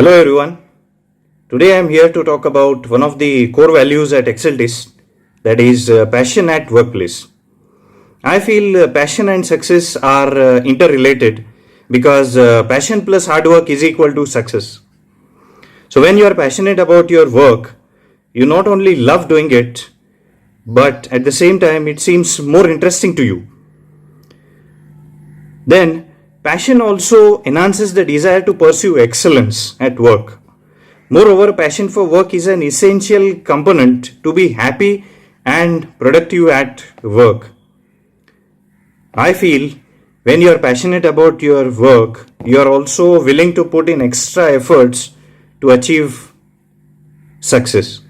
Hello everyone. Today I am here to talk about one of the core values at Exceltis, that is passion at workplace. I feel passion and success are interrelated because passion plus hard work is equal to success. So when you are passionate about your work, you not only love doing it, but at the same time it seems more interesting to you. Then passion also enhances the desire to pursue excellence at work. Moreover, passion for work is an essential component to be happy and productive at work. I feel when you are passionate about your work, you are also willing to put in extra efforts to achieve success.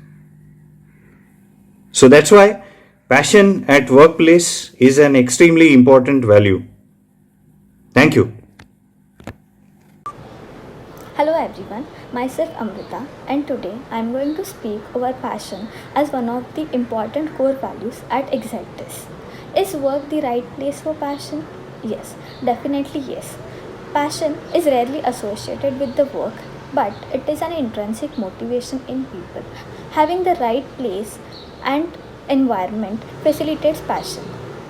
So that's why passion at workplace is an extremely important value. Thank you. Hello everyone, myself Amrita, and today I am going to speak about passion as one of the important core values at Exceltis. Is work the right place for passion? Yes, definitely yes. Passion is rarely associated with the work, but it is an intrinsic motivation in people. Having the right place and environment facilitates passion.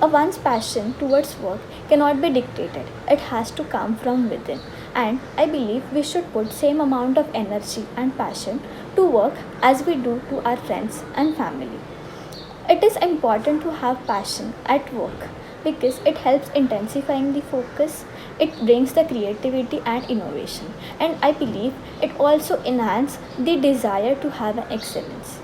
A one's passion towards work cannot be dictated. It has to come from within. And I believe we should put same amount of energy and passion to work as we do to our friends and family. It is important to have passion at work because it helps intensifying the focus, it brings the creativity and innovation, and I believe it also enhances the desire to have an excellence.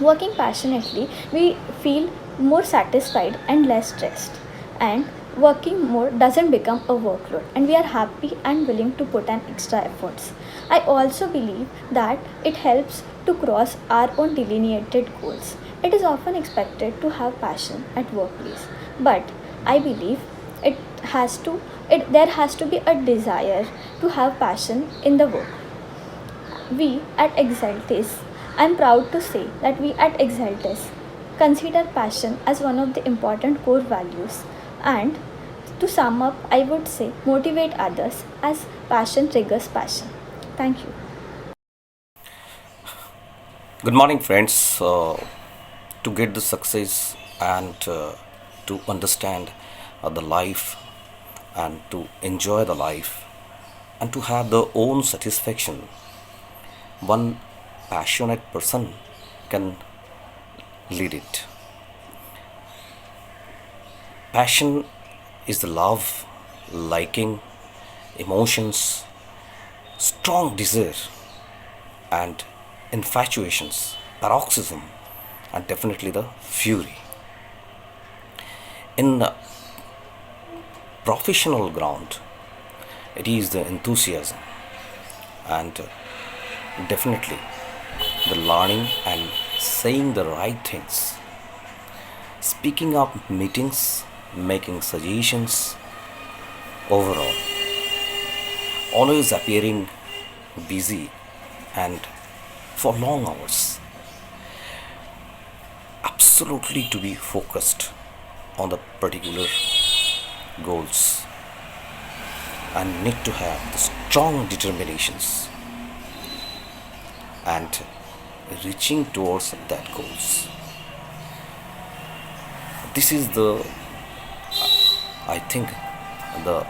Working passionately, we feel more satisfied and less stressed, and working more doesn't become a workload, and we are happy and willing to put an extra efforts. I also believe that it helps to cross our own delineated goals. It is often expected to have passion at workplace, but I believe it has to there has to be a desire to have passion in the work. We at Exaltis, I'm proud to say that we at Exaltis consider passion as one of the important core values, and to sum up, I would say motivate others as passion triggers passion. Thank you. Good morning, friends. To get the success and to understand the life and to enjoy the life and to have their own satisfaction, one passionate person can lead it. Passion is the love, liking, emotions, strong desire, and infatuations, paroxysm, and definitely the fury. In the professional ground, it is the enthusiasm and definitely the learning and saying the right things, speaking up meetings, making suggestions, overall, always appearing busy and for long hours, absolutely to be focused on the particular goals and need to have the strong determinations and reaching towards that goals. This is the, I think, the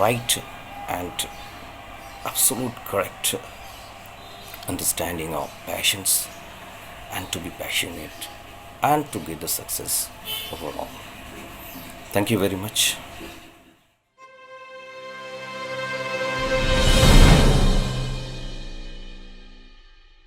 right and absolute correct understanding of passions and to be passionate and to get the success overall. Thank you very much.